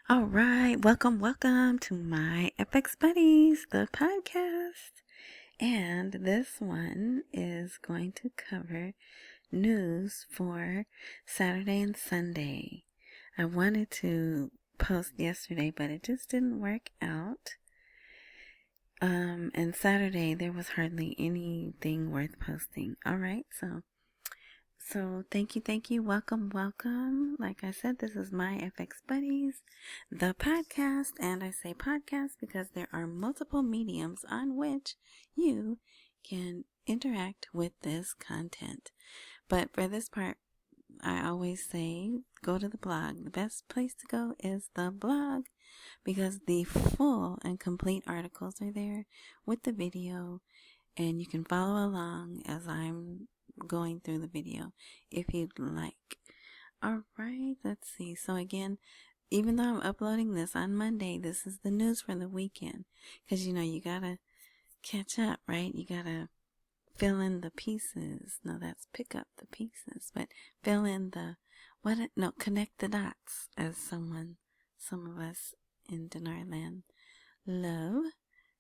All right, welcome to my FX Buddies, the podcast. And this one is going to cover news for Saturday and Sunday. I wanted to post yesterday, but it just didn't work out. And Saturday there was hardly anything worth posting. All right, so thank you. Welcome. Like I said, this is my FX Buddies, the podcast. And I say podcast because there are multiple mediums on which you can interact with this content. But for this part, I always say go to the blog. The best place to go is the blog because the full and complete articles are there with the video, and you can follow along as I'm going through the video if you'd like. All right, let's see. So again, even though I'm uploading this on Monday, this is the news for the weekend because you gotta catch up, right? You gotta fill in the pieces. No, that's pick up the pieces, but fill in connect the dots, as some of us in Dinarland love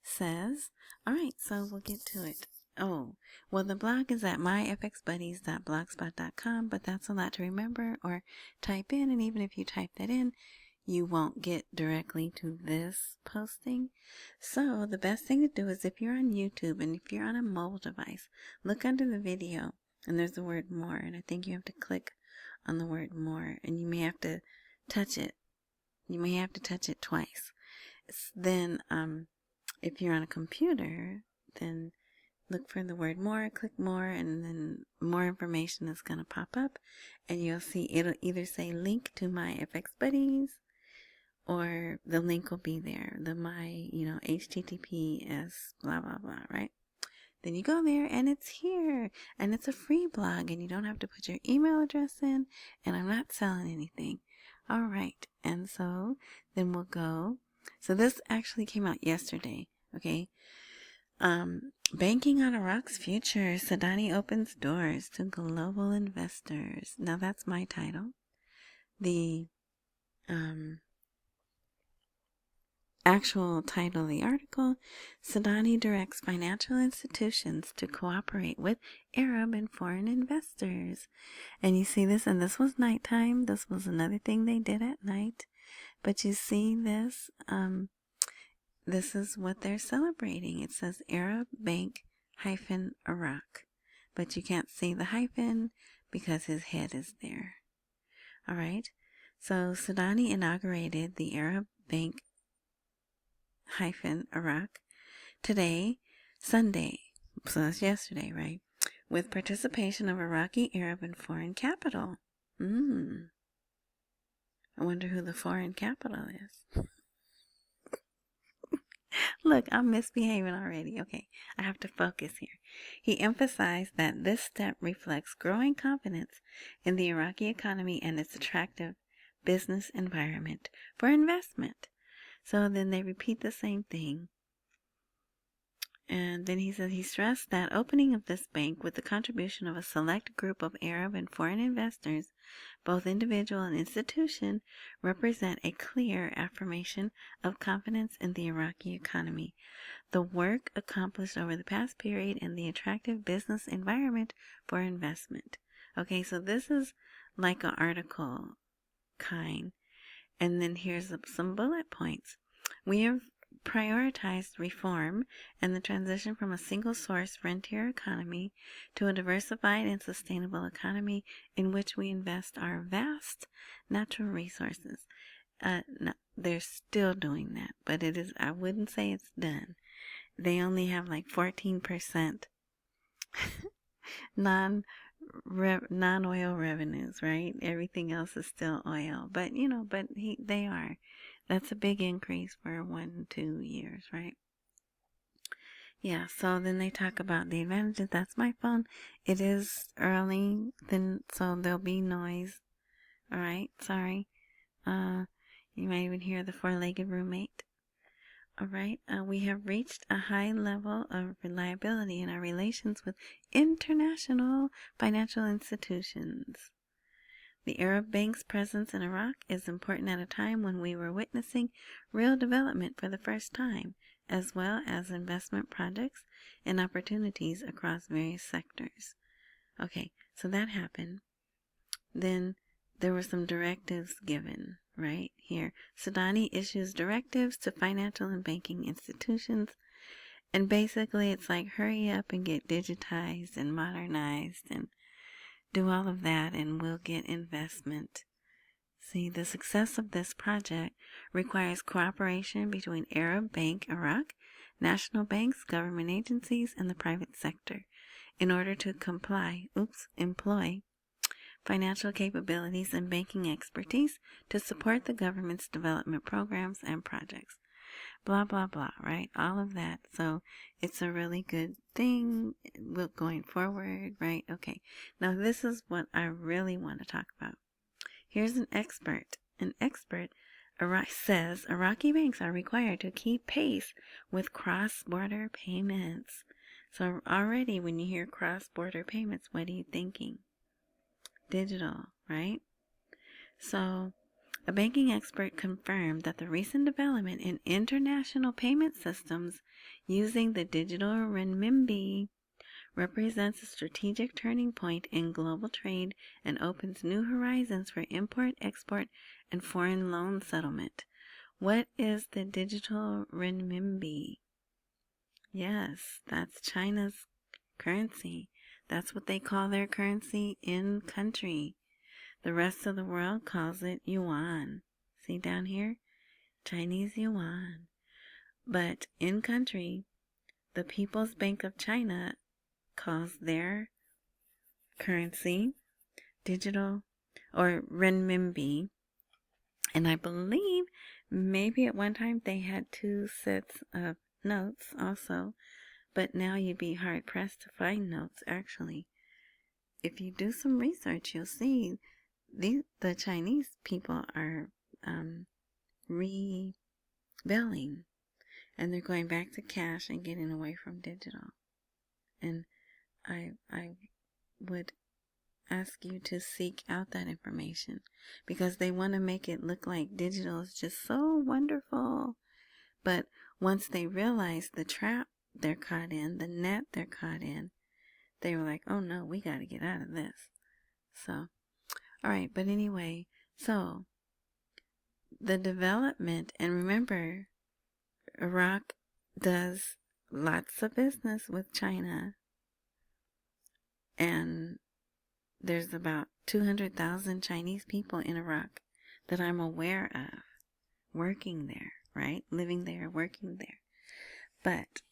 says. All right, so we'll get to it. Oh, well, the blog is at myfxbuddies.blogspot.com, but that's a lot to remember or type in, and even if you type that in, you won't get directly to this posting. So the best thing to do is if you're on YouTube and if you're on a mobile device, look under the video, and there's the word more, and I think you have to click on the word more, and you may have to touch it. You may have to touch it twice. Then, if you're on a computer, then look for the word more, click more, and then more information is going to pop up, and you'll see it'll either say link to my FX Buddies, or the link will be there, HTTPS blah blah blah, right? Then you go there and it's here, and it's a free blog, and you don't have to put your email address in, and I'm not selling anything. All right, and so then we'll go. So this actually came out yesterday, okay? Banking on Iraq's future, Sudani opens doors to global investors. Now that's my title. The actual title of the article, Sudani directs financial institutions to cooperate with Arab and foreign investors. And you see this, and this was nighttime. This was another thing they did at night. But you see this, this is what they're celebrating. It says Arab Bank Iraq. But you can't see the hyphen because his head is there. All right. So Sudani inaugurated the Arab Bank Iraq today, Sunday. So that's yesterday, right? With participation of Iraqi, Arab, and foreign capital. I wonder who the foreign capital is. Look, I'm misbehaving already. Okay, I have to focus here. He emphasized that this step reflects growing confidence in the Iraqi economy and its attractive business environment for investment. So then they repeat the same thing. And then he said he stressed that opening of this bank with the contribution of a select group of Arab and foreign investors, both individual and institution, represent a clear affirmation of confidence in the Iraqi economy, the work accomplished over the past period, and the attractive business environment for investment. Okay, so this is like an article kind. And then here's some bullet points. We have prioritized reform and the transition from a single source frontier economy to a diversified and sustainable economy in which we invest our vast natural resources. No, they're still doing that, but I wouldn't say it's done. They only have like 14% non-oil revenues, right? Everything else is still oil, but they are. That's a big increase for 1-2 years, right? Yeah, so then they talk about the advantages. That's my phone. It is early, so there'll be noise. All right, sorry. You might even hear the four-legged roommate. All right, we have reached a high level of reliability in our relations with international financial institutions. The Arab Bank's presence in Iraq is important at a time when we were witnessing real development for the first time, as well as investment projects and opportunities across various sectors. Okay, so that happened. Then there were some directives given, right here. Sudani issues directives to financial and banking institutions. And basically, it's like, hurry up and get digitized and modernized and do all of that, and we'll get investment. See, the success of this project requires cooperation between Arab Bank Iraq, national banks, government agencies, and the private sector in order to employ financial capabilities and banking expertise to support the government's development programs and projects. Blah, blah, blah, right? All of that. So it's a really good thing going forward, right? Okay. Now this is what I really want to talk about. Here's an expert. An expert says Iraqi banks are required to keep pace with cross-border payments. So already when you hear cross-border payments, what are you thinking? Digital, right? So a banking expert confirmed that the recent development in international payment systems using the digital renminbi represents a strategic turning point in global trade and opens new horizons for import, export, and foreign loan settlement. What is the digital renminbi? Yes, that's China's currency. That's what they call their currency in country. The rest of the world calls it yuan. See down here? Chinese yuan. But in country, the People's Bank of China calls their currency digital or renminbi. And I believe maybe at one time they had 2 sets of notes also. But now you'd be hard pressed to find notes actually. If you do some research, you'll see the Chinese people are rebelling, and they're going back to cash and getting away from digital. And I would ask you to seek out that information because they want to make it look like digital is just so wonderful. But once they realize the trap they're caught in, the net they're caught in, they were like, oh no, we got to get out of this. So all right, but anyway, so the development, and remember, Iraq does lots of business with China, and there's about 200,000 Chinese people in Iraq that I'm aware of working there, right? Living there, working there. But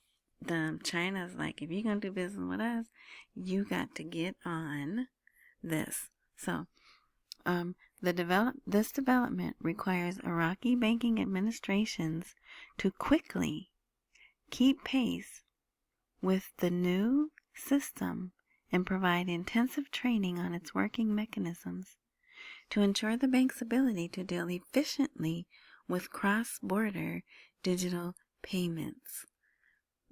China's like, if you're going to do business with us, you got to get on this. So this development requires Iraqi banking administrations to quickly keep pace with the new system and provide intensive training on its working mechanisms to ensure the bank's ability to deal efficiently with cross-border digital payments.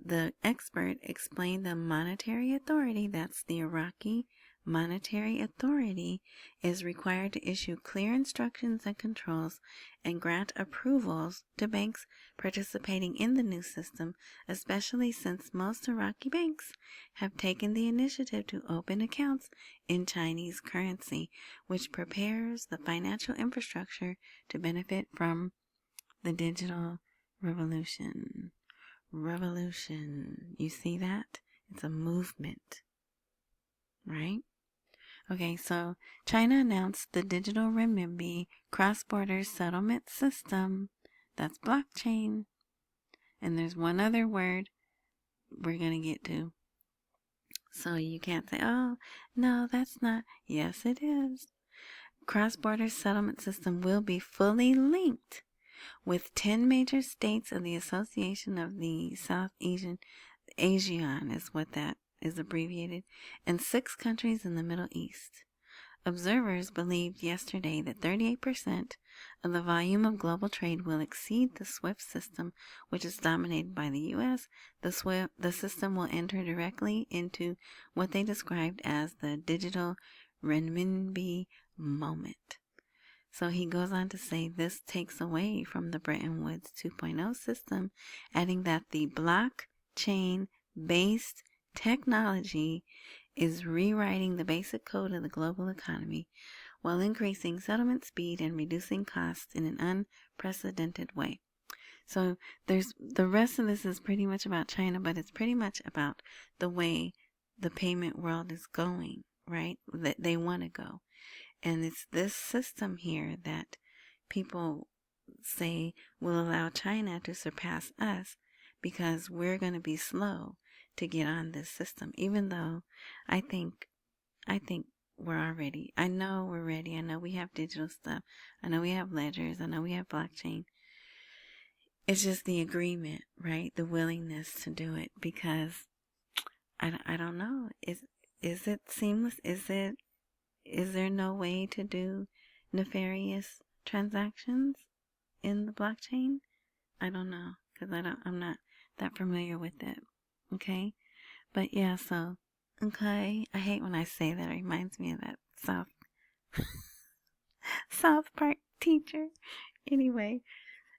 The expert explained the monetary authority, that's the Iraqi Monetary Authority, is required to issue clear instructions and controls and grant approvals to banks participating in the new system, especially since most Iraqi banks have taken the initiative to open accounts in Chinese currency, which prepares the financial infrastructure to benefit from the digital revolution. You see that? It's a movement, right? Okay, so China announced the digital renminbi cross-border settlement system. That's blockchain. And there's one other word we're going to get to. So you can't say, oh, no, that's not. Yes, it is. Cross-border settlement system will be fully linked with 10 major states of the Association of the South ASEAN is what that is abbreviated, and 6 countries in the Middle East. Observers believed yesterday that 38% of the volume of global trade will exceed the SWIFT system, which is dominated by the U.S. The system will enter directly into what they described as the digital renminbi moment. So he goes on to say this takes away from the Bretton Woods 2.0 system, adding that the blockchain-based technology is rewriting the basic code of the global economy while increasing settlement speed and reducing costs in an unprecedented way. So there's the rest of this is pretty much about China, but it's pretty much about the way the payment world is going, right? That they want to go. And it's this system here that people say will allow China to surpass us because we're going to be slow to get on this system. Even though I think we're already, I know we're ready. I know we have digital stuff. I know we have ledgers. I know we have blockchain. It's just the agreement, right? The willingness to do it because I don't know. Is it seamless? Is there no way to do nefarious transactions in the blockchain? I don't know because I'm not that familiar with it. Okay, but yeah. So okay, I hate when I say that. It reminds me of that South Park teacher. Anyway,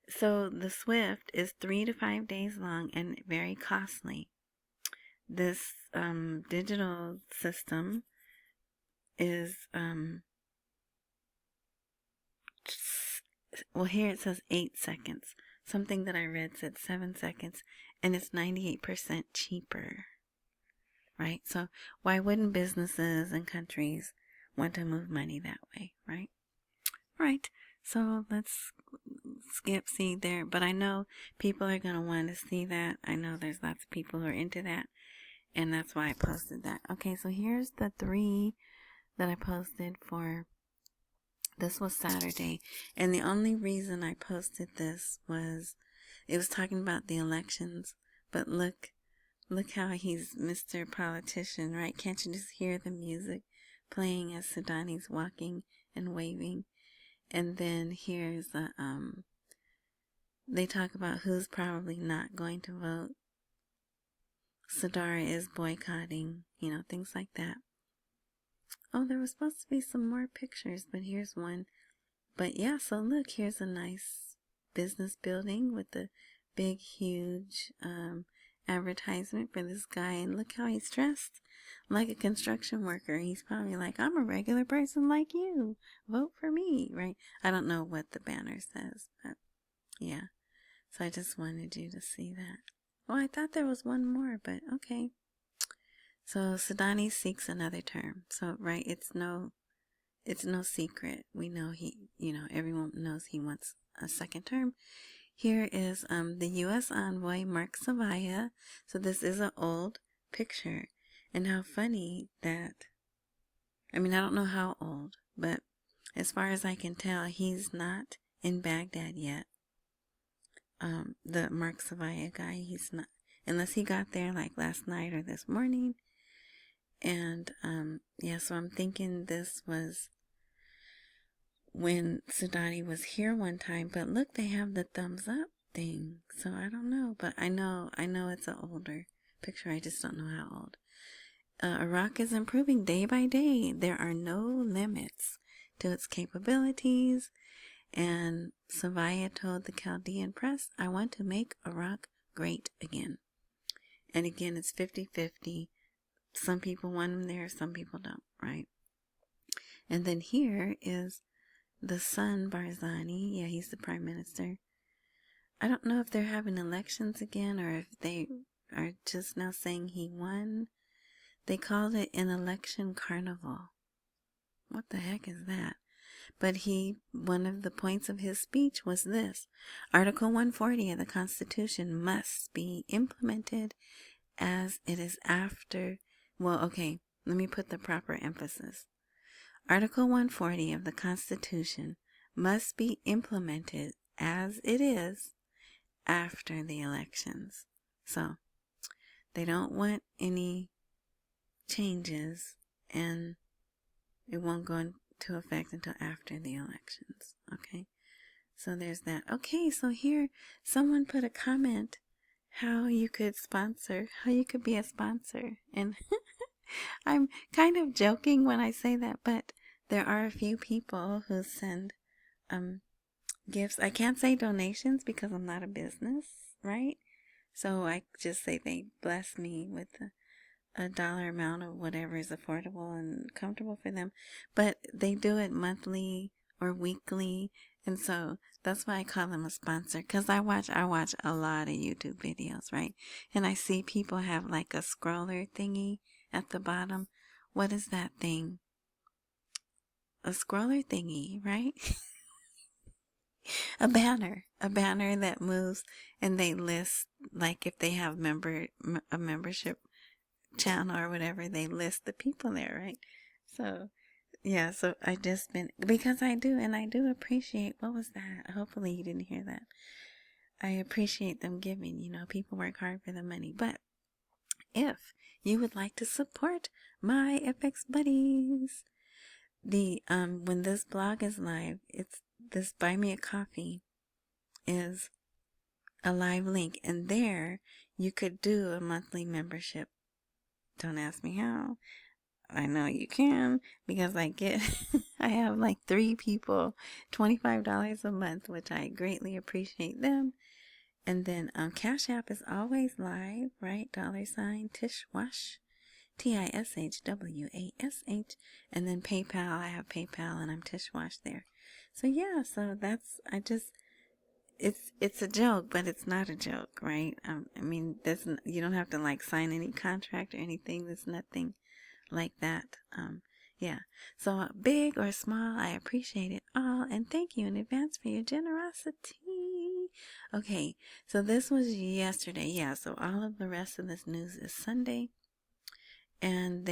so the SWIFT is 3 to 5 days long and very costly. This digital system is well, here it says 8 seconds. Something that I read said 7 seconds, and it's 98% cheaper, right? So why wouldn't businesses and countries want to move money that way, right? Right. So let's see there, but I know people are going to want to see that. I know there's lots of people who are into that, and that's why I posted that. Okay, so here's the 3 that I posted for, this was Saturday, and the only reason I posted this was, it was talking about the elections, but look how he's Mr. Politician, right? Can't you just hear the music playing as Sudani's walking and waving? And then here's they talk about who's probably not going to vote. Sadara is boycotting, things like that. Oh, there was supposed to be some more pictures, but here's one. But yeah, so look, here's a nice business building with the big, huge advertisement for this guy. And look how he's dressed, like a construction worker. He's probably like, I'm a regular person like you. Vote for me, right? I don't know what the banner says, but yeah. So I just wanted you to see that. Oh, I thought there was one more, but okay. So Sudani seeks another term. So, right, it's no secret. We know everyone knows he wants a second term. Here is the U.S. envoy, Mark Savaya. So this is an old picture. And how funny that, I don't know how old, but as far as I can tell, he's not in Baghdad yet. The Mark Savaya guy, he's not, unless he got there like last night or this morning. And yeah, so I'm thinking this was when Sudani was here one time. But look, they have the thumbs up thing. So I don't know, but I know it's an older picture. I just don't know how old. Iraq is improving day by day. There are no limits to its capabilities. And Savaya told the Chaldean press, I want to make Iraq great again. And again, it's 50-50. Some people want him there, some people don't, right? And then here is the son, Barzani. Yeah, he's the prime minister. I don't know if they're having elections again or if they are just now saying he won. They called it an election carnival. What the heck is that? But one of the points of his speech was this: Article 140 of the Constitution must be implemented as it is after. Well, okay, let me put the proper emphasis. Article 140 of the Constitution must be implemented as it is after the elections. So, they don't want any changes, and it won't go into effect until after the elections. Okay, so there's that. Okay, so here someone put a comment how you could be a sponsor, and I'm kind of joking when I say that, but there are a few people who send gifts. I can't say donations because I'm not a business, right? So I just say they bless me with a dollar amount of whatever is affordable and comfortable for them. But they do it monthly or weekly, and so that's why I call them a sponsor, because I watch a lot of YouTube videos, right? And I see people have like a scroller thingy at the bottom. What is that thing? A scroller thingy, right? A banner that moves, and they list, like if they have a membership channel or whatever, they list the people there, right? So yeah, so I just been, because I do appreciate, what was that? Hopefully you didn't hear that. I appreciate them giving, people work hard for the money. But if you would like to support my FX buddies, when this blog is live, it's this Buy Me a Coffee is a live link, and there you could do a monthly membership. Don't ask me how. I know you can, because I have like 3 people, $25 a month, which I greatly appreciate them. And then Cashapp is always live, right? $sign Tishwash, Tishwash. And then PayPal, I have PayPal and I'm Tishwash there. So yeah, so it's a joke, but it's not a joke, right? I mean, you don't have to like sign any contract or anything. There's nothing like that. Yeah. So big or small, I appreciate it all, and thank you in advance for your generosity. Okay, so this was yesterday. Yeah, so all of the rest of this news is Sunday. And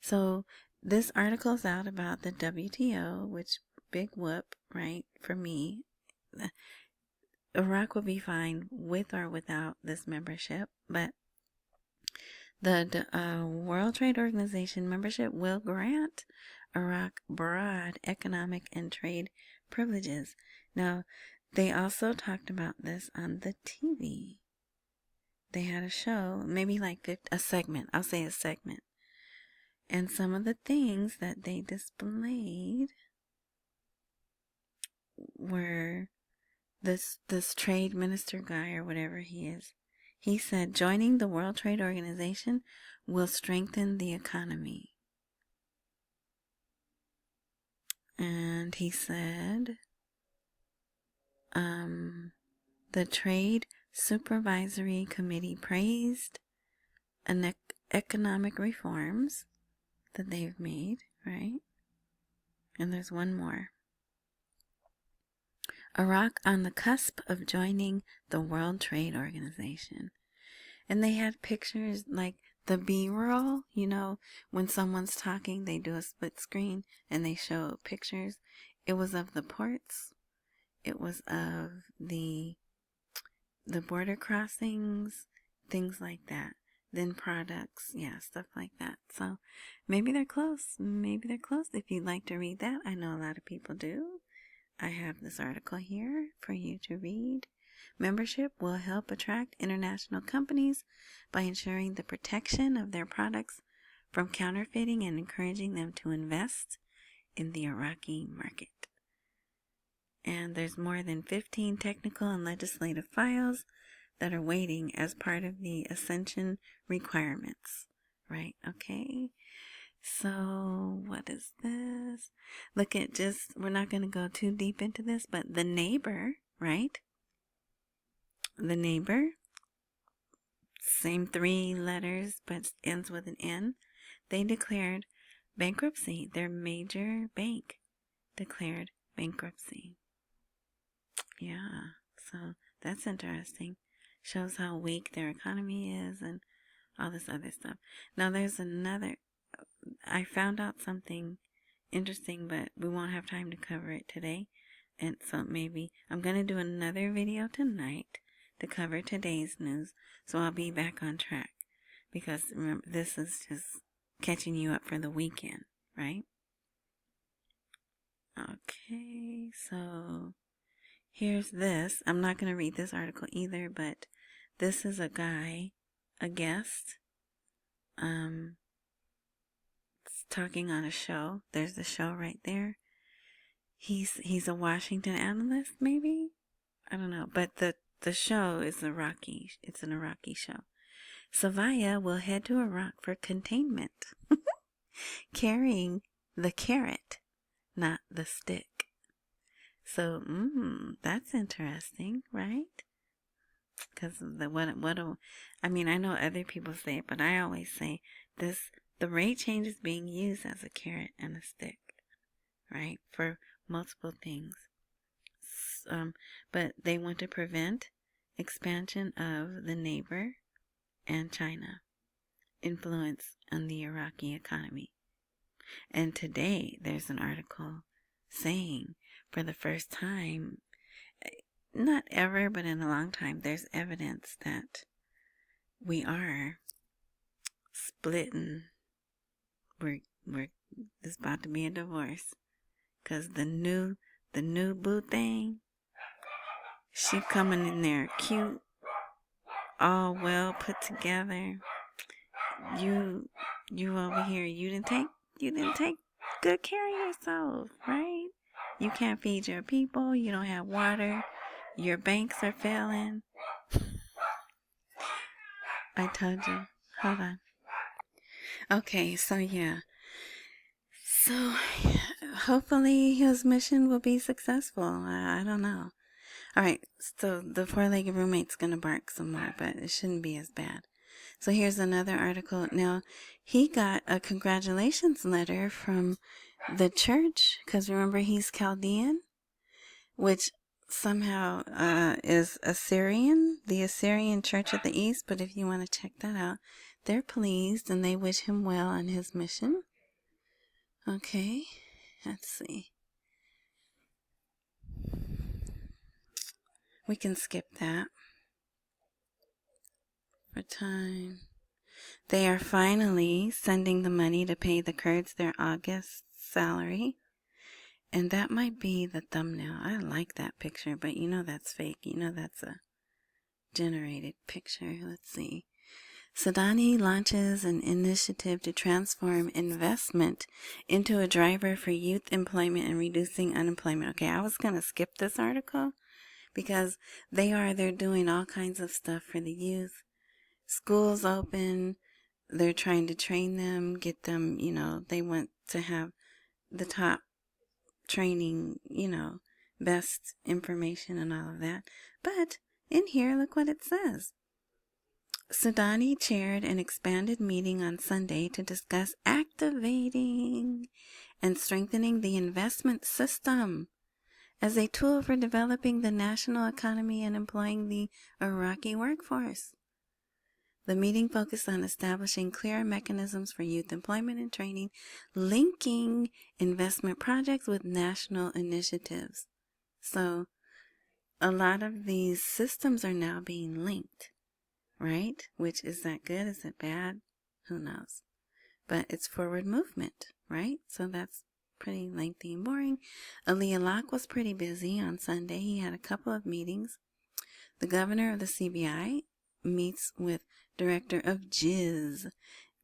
so this article's out about the WTO, which big whoop, right? For me, Iraq will be fine with or without this membership, but the World Trade Organization membership will grant Iraq broad economic and trade privileges. Now, they also talked about this on the TV. They had a show, maybe like a segment. I'll say a segment. And some of the things that they displayed were this trade minister guy, or whatever he is. He said joining the World Trade Organization will strengthen the economy. And he said the Trade Supervisory Committee praised economic reforms that they've made, right? And there's one more. Iraq on the cusp of joining the World Trade Organization. And they had pictures like the B-roll, when someone's talking, they do a split screen and they show pictures. It was of the ports. It was of the border crossings, things like that. Then products, stuff like that. So maybe they're close. If you'd like to read that, I know a lot of people do. I have this article here for you to read. Membership will help attract international companies by ensuring the protection of their products from counterfeiting and encouraging them to invest in the Iraqi market. And there's more than 15 technical and legislative files that are waiting as part of the ascension requirements, right? Okay. So what is this? Look at we're not going to go too deep into this, but the neighbor, right? The neighbor, same 3 letters, but ends with an N. They declared bankruptcy. Their major bank declared bankruptcy. Yeah, so that's interesting. Shows how weak their economy is and all this other stuff. Now there's I found out something interesting, but we won't have time to cover it today. And so maybe I'm going to do another video tonight to cover today's news. So I'll be back on track. Because remember, this is just catching you up for the weekend, right? Okay, so here's this. I'm not going to read this article either, but this is a guy, a guest, talking on a show. There's the show right there. He's a Washington analyst, maybe? I don't know. But the show is Iraqi. It's an Iraqi show. Savaya will head to Iraq for containment, carrying the carrot, not the stick. So, that's interesting, right? Because I mean, I know other people say it, but I always say the rate change is being used as a carrot and a stick, right? For multiple things. But they want to prevent expansion of the neighbor and China influence on the Iraqi economy. And today there's an article saying for the first time, not ever, but in a long time, there's evidence that we are splitting. There's about to be a divorce. Cause the new boo thing, she coming in there cute, all well put together. You over here, you didn't take good care of yourself, right? You can't feed your people, you don't have water, your banks are failing. I told you. Hold on. Okay, so yeah. So hopefully his mission will be successful. I don't know. Alright, so the four-legged roommate's gonna bark some more, but it shouldn't be as bad. So here's another article. Now, he got a congratulations letter from the church, because remember he's Chaldean, which somehow is Assyrian, the Assyrian Church of the East. But if you want to check that out, they're pleased and they wish him well on his mission. Okay, let's see. We can skip that for time. They are finally sending the money to pay the Kurds their August salary. And that might be the thumbnail. I like that picture, but you know that's fake. You know that's a generated picture. Let's see. Sudani launches an initiative to transform investment into a driver for youth employment and reducing unemployment. Okay, I was going to skip this article because they're doing all kinds of stuff for the youth. Schools open. They're trying to train them, get them, they want to have the top training, best information and all of that. But in here, look what it says. Sudani chaired an expanded meeting on Sunday to discuss activating and strengthening the investment system as a tool for developing the national economy and employing the Iraqi workforce. The meeting focused on establishing clear mechanisms for youth employment and training, linking investment projects with national initiatives. So, a lot of these systems are now being linked, right? Which, is that good? Is it bad? Who knows? But it's forward movement, right? So that's pretty lengthy and boring. Ali Alak was pretty busy on Sunday. He had a couple of meetings. The governor of the CBI meets with director of JIZ,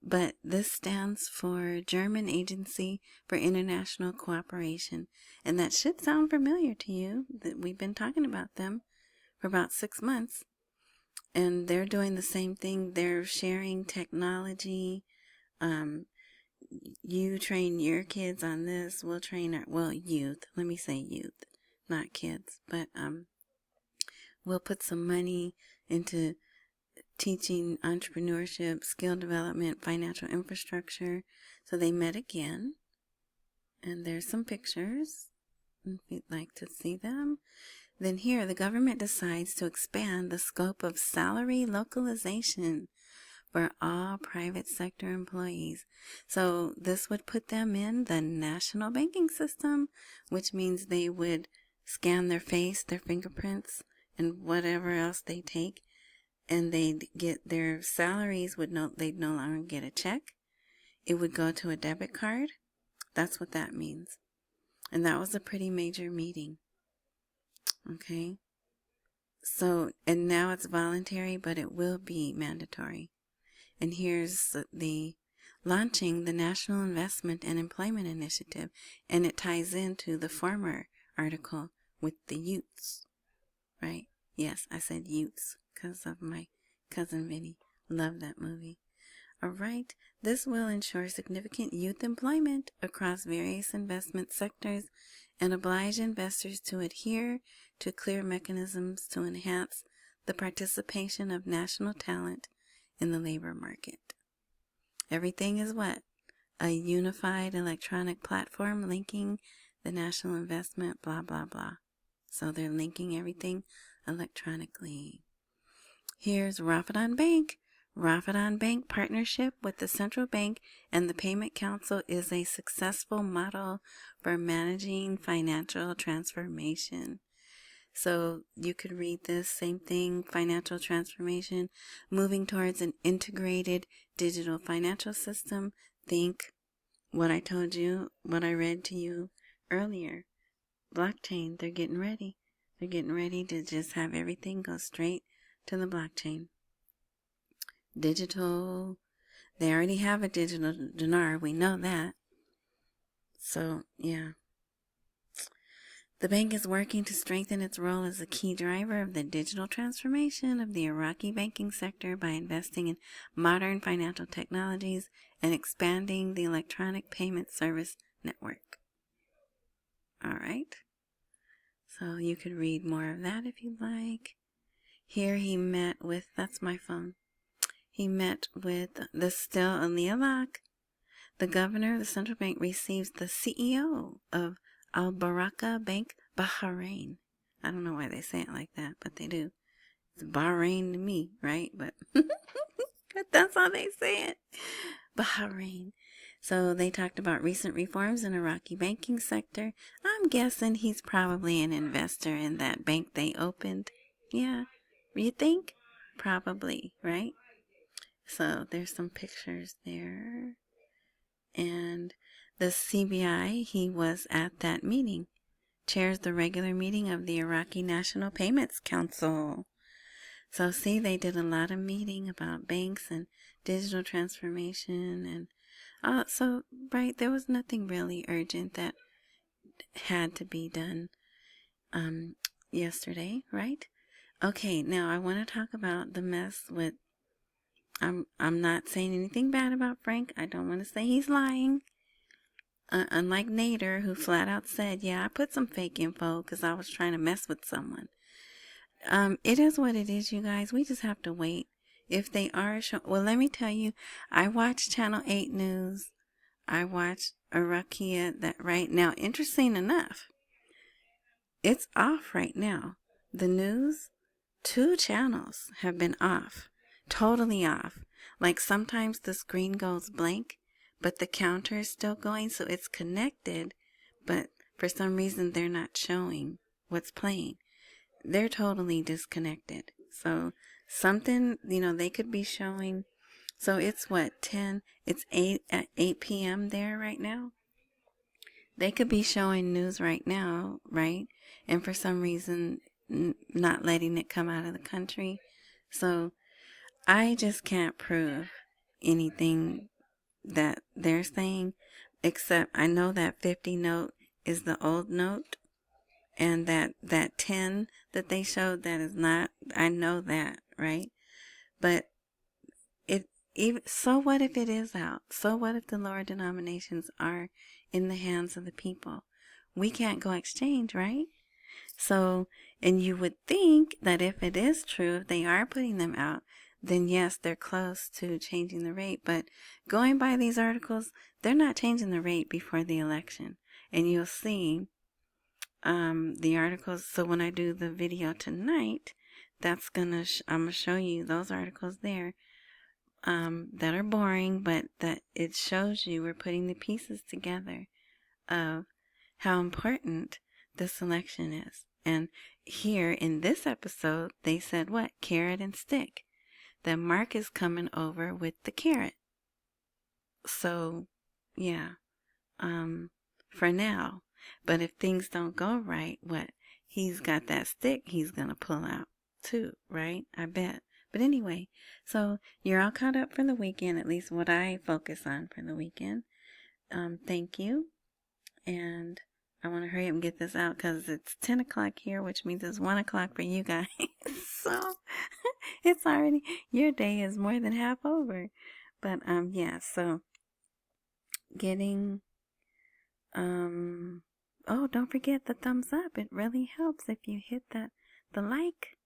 but this stands for German Agency for International Cooperation, and that should sound familiar to you. That we've been talking about them for about 6 months, and they're doing the same thing. They're sharing technology. You train your kids on this, we'll train youth. Let me say youth, not kids, but we'll put some money into teaching entrepreneurship, skill development, financial infrastructure. So they met again, and there's some pictures if you'd like to see them. Then here, the government decides to expand the scope of salary localization for all private sector employees. So this would put them in the national banking system, which means they would scan their face, their fingerprints, and whatever else they take, and they'd get their salaries they'd no longer get a check. It would go to a debit card. That's what that means. And that was a pretty major meeting. Okay. So, and now it's voluntary, but it will be mandatory. And here's the launching the National Investment and Employment Initiative, and it ties into the former article with the youths, right? Yes, I said youths because of my cousin Vinny. Love that movie. All right, this will ensure significant youth employment across various investment sectors and oblige investors to adhere to clear mechanisms to enhance the participation of national talent in the labor market. Everything is what? A unified electronic platform linking the national investment, blah, blah, blah. So they're linking everything electronically. Here's Raffidan Bank. Raffidan Bank partnership with the Central Bank and the Payment Council is a successful model for managing financial transformation. So you could read this same thing, financial transformation, moving towards an integrated digital financial system. Think what I told you, what I read to you earlier. Blockchain, they're getting ready. They're getting ready to just have everything go straight to the blockchain. Digital, they already have a digital dinar, we know that. So, yeah. The bank is working to strengthen its role as a key driver of the digital transformation of the Iraqi banking sector by investing in modern financial technologies and expanding the electronic payment service network. All right. So you could read more of that if you'd like. Here he met with, that's my phone. He met with the still Al-Lak. The governor of the central bank receives the CEO of Al-Baraka Bank, Bahrain. I don't know why they say it like that, but they do. It's Bahrain to me, right? But that's how they say it. Bahrain. So they talked about recent reforms in Iraqi banking sector. I'm guessing he's probably an investor in that bank they opened. Yeah, you think? Probably, right? So there's some pictures there. And the CBI, he was at that meeting, chairs the regular meeting of the Iraqi National Payments Council. So see, they did a lot of meeting about banks and digital transformation. And so, right, there was nothing really urgent that had to be done yesterday, right? Okay, now I want to talk about the mess with, I'm not saying anything bad about Frank. I don't want to say he's lying. Unlike Nader, who flat out said, yeah, I put some fake info because I was trying to mess with someone. It is what it is, you guys. We just have to wait. If they are well, let me tell you, I watch Channel 8 News. I watch Iraqi that right now. Interesting enough, it's off right now. The news, 2 channels have been off. Totally off. Like sometimes the screen goes blank, but the counter is still going, so it's connected, but for some reason they're not showing what's playing. They're totally disconnected. So something, they could be showing. So it's what, 10, it's 8 at 8 p.m. there right now. They could be showing news right now, right? And for some reason, not letting it come out of the country. So I just can't prove anything that they're saying, except I know that 50 note is the old note, and that 10 that they showed, that is not. I know that, right? But so what if it is out? So what if the lower denominations are in the hands of the people? We can't go exchange, right? So, and you would think that if it is true, if they are putting them out, then yes, they're close to changing the rate. But going by these articles, they're not changing the rate before the election. And you'll see the articles. So when I do the video tonight, I'm gonna show you those articles there that are boring, but that it shows you we're putting the pieces together of how important this election is. And here in this episode, they said what? Carrot and stick. That Mark is coming over with the carrot. So, yeah, for now. But if things don't go right, what? He's got that stick he's going to pull out too, right? I bet. But anyway, so you're all caught up for the weekend, at least what I focus on for the weekend. Thank you. And I want to hurry up and get this out because it's 10 o'clock here, which means it's 1 o'clock for you guys. So it's already, your day is more than half over. But yeah, so getting, oh, don't forget the thumbs up. It really helps if you hit that, the like,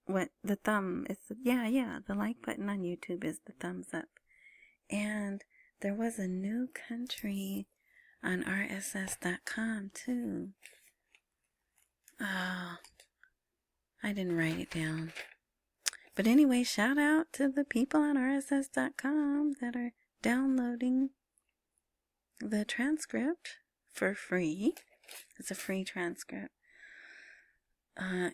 what, the thumb, it's, yeah, the like button on YouTube is the thumbs up. And there was a new country on RSS.com too. Oh, I didn't write it down. But anyway, shout out to the people on RSS.com that are downloading the transcript for free. It's a free transcript.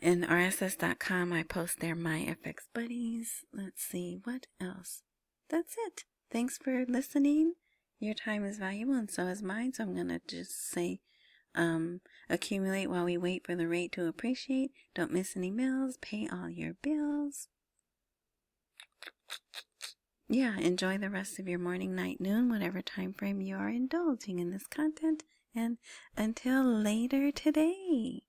In RSS.com, I post there my FX buddies. Let's see, what else? That's it. Thanks for listening. Your time is valuable and so is mine. So I'm going to just say, accumulate while we wait for the rate to appreciate. Don't miss any meals. Pay all your bills. Yeah, enjoy the rest of your morning, night, noon, whatever time frame you are indulging in this content. And until later today.